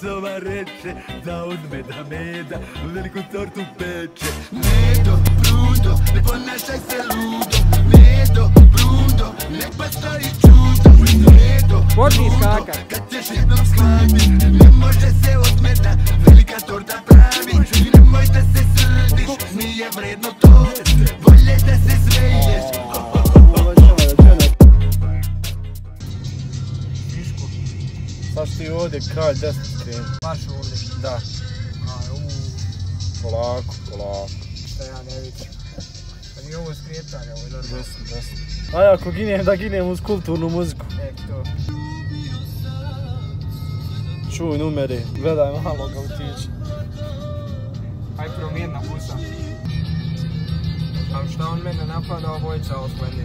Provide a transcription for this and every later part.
Sova reče da uzme da meda veliku tortu peče. Medo, brudo, ne ponašaj se ludo. Medo, brudo, ne postoji čudo. Medo, brudo, kad ćeš jednom shvatit, ne može se od meda velika torta pravi. I nemoj da se srdiš, nije vredno to, bolje da se smeješ. Sad što ti ovdje kralj desno skrenu. Baš ovdje? Da. Polako, polako. Šta ja ne vidim. Pa nije ovo skretanje, ovo je normalno. Desno. A ako ginem, da ginem uz kulturnu muziku. To. Čuj, numeri, gledaj malo ga utiče. Aj promijenna busa. Ali šta on mene napada, obojica oslednje.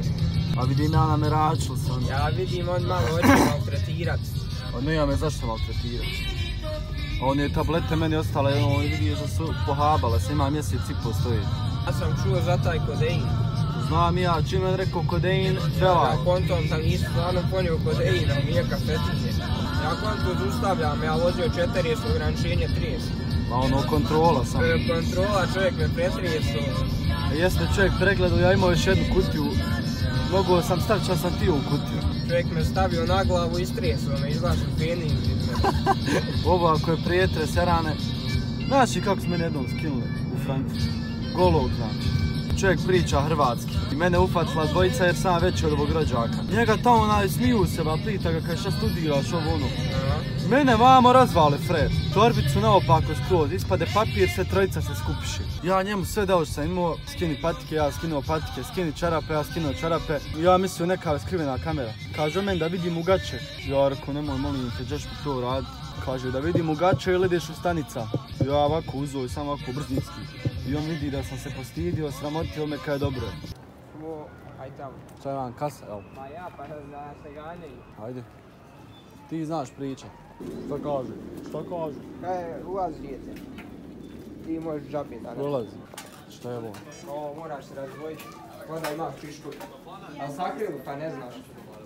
A vidim ja nameračil sam. Ja vidim, on malo hoće maltretirat. On nema me zašto maltretirat. On je tablete meni ostale, on vidio da su pohabale, se ima mjesec i postoji. Ja sam čuo za taj kodein. Znam ja, čim je rekao kodein, trela. Ja kontom sam isto stvarno ponio kodein, ali nije kafetinje. Ja konto zustavljam, ja vozio 40, ograničenje 30. Ma ono, kontrola sam. Kontrola, čovjek me pretresu. Jeste čovjek pregledao, ja imao još jednu kutiju. Mogao sam staviti čas sam ti u kutiju. Čovjek me stavio na glavu i stresuo me, izlašu pening iz mene. Ovo ako je prijetres, jarane. Znaš i kako smo mene jednom skinuli u Frankfurtu? Golog znači. Čovjek priča hrvatski. I mene ufatila dvojica jer sam veći od ovog rođaka. Njega tamo smiju se, ba pita ga kaj šta studiraš ovo ono. Mene vamo razvale Fred. Torbicu naopako skroz, ispade papir, sve trojica se skupiše. Ja njemu sve dao što sam imao, skini patike, ja skinuo patike, skini čarape, ja skinuo čarape. Ja mislio neka skrivena kamera. Kaže meni da vidim u gaće. Ja rekao nemoj molim te, ćeš mi to raditi. Kaže da vidim u gaće ili ideš u stanica. Ja ovako uzeo i sam ovako brzinski. I on vidi da sam se postidio, sramotio me kaj je dobro. Ovo, aj tamo. Šta je vam kasa, evo? Ma ja, pa da se ganjaju. Ajde. Ti znaš priča. Šta kaže? Šta kaže? Kaj, ulazi dijete. Ti možeš džabiti, a ne? Ulazi. Šta je ovo? Ovo moraš se razdvojiti. Onda imaš pišku. Ali sakriju, pa ne znaš.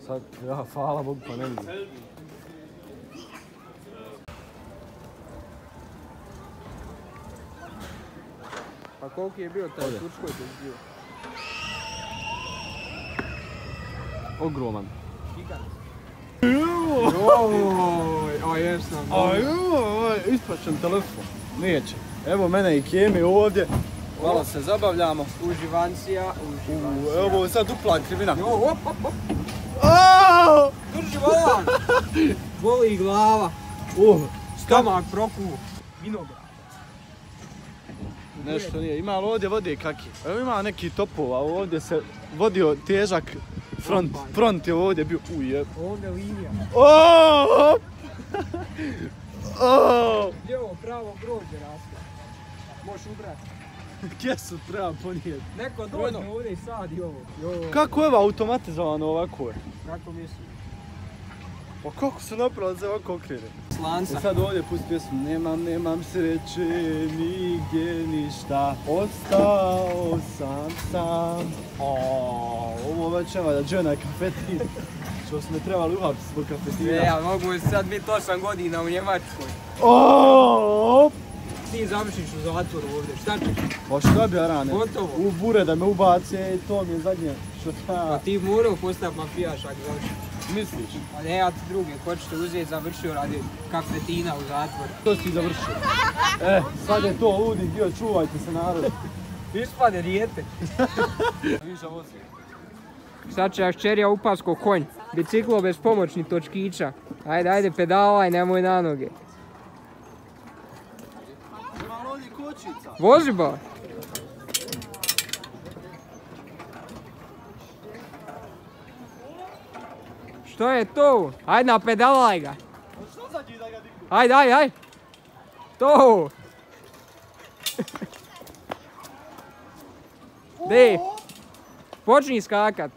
Sad, ja, hvala Bogu, pa ne vidim. Pa koliki je bio taj Turskoj bio? Ogroman. Gigant. Joj, a jesam. Ajoj, ispačem telefon. Neće. Evo mene i Kemi ovdje. Malo se zabavljamo. Uživancija, uživancija. Evo je sad dupla krivina. Drži volan! Boli glava. Stomak prokuo. Vinograd. Nešto nije. Ima li ovdje vode kaki? Evo ima neki topova, ovdje se vodio težak front. Front je ovdje bio. Ujeb. Ovdje linija. Gdje ovo pravo grožđe raste? Možeš ubrati. Gdje su treba ponijeti? Neko dođe ovdje i sadi ovo. Kako je ovo automatizovano ovako je? Kako misliš? Pa kako su napravili za ovako okrene? Slanca. Sad ovdje pusti pjesmu. Nemam sreće, nigdje ništa. Ostao sam. Ovo već nema da džena je kafetin. Što smo trebali uhapiti zbog kafetina. Ja mogu sad biti 8 godina u Njemačkoj. Ti završiš u zatvoru ovdje, šta ćeš? Pa šta bi ja rane? Gotovo. U bure da me ubace i to mi je zadnje. Pa ti morao postati mafijaš ako završiš. Misliš? Pa ne, ja ti druge, ko ćete uzeti završio radi kafetina u zatvoru. To si ti završio. Sad je to ludi dio, čuvajte se narod. Ispade dijete. Sad će Aščerija upast ko konj. Biciklo bez pomoćnih točkića. Ajde, pedalaj, nemoj na noge. Ima ovdje kočica. Vozi ba! Što je to? Ajde, napedalaj ga. Što zadnji da ga dignu? Ajde. To! De! Počni skakat.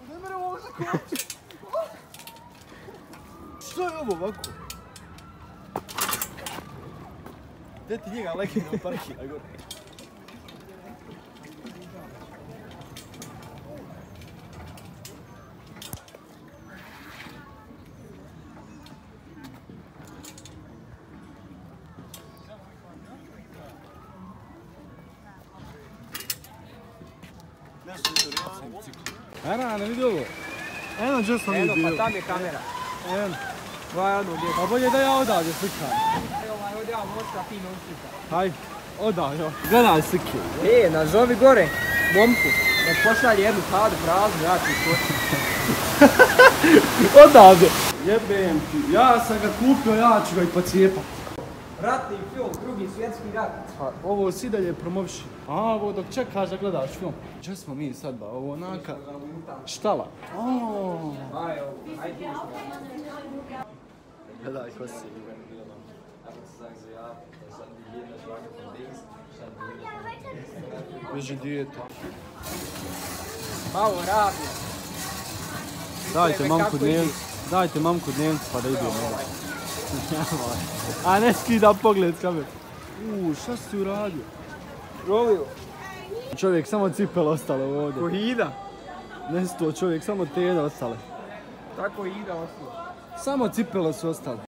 Ne mere ovo zakočiti. Što je ovo ovako? Gdje ti njega lekine u parkira gore? biciklu. Ne vidi ovo. Eno, gdje smo mi Eno, bili? pa tam je kamera. Eno. Gledaj ono gdje. Pa bolje da ja odavde slikam. Ovdje ja možda fino uslika. Hajde, odavde. Gledaj slike. Nazovi gore, momku. Nek pošalje jednu kadu praznu, ja ću skočiti. Odavde. Jebem ti, ja sam ga kupio, ja ću ga i pocijepat. Ratni film, Drugi svjetski rat. Pa ovo si dalje promoviši. A ovo dok čekaš da gledaš film. Gdje smo mi sad ba, ovo onaka štala. Ajde. Gledaj ko si. Beži dijete. Malo radi. Dajte mamku dnevnicu pa da idemo. A ne skida pogled s kameru. Šta si uradio? Rolio. Čovjek, samo cipele ostale ovdje. Kohida. Nesto čovjek, samo tene ostale. Tako ida ostalo. Samo cipele su ostale.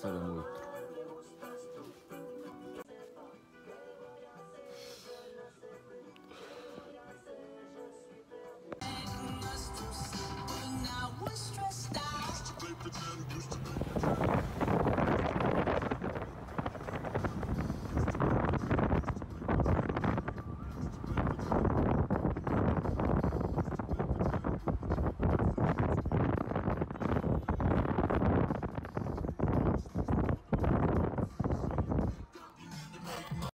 Sedam ujutro.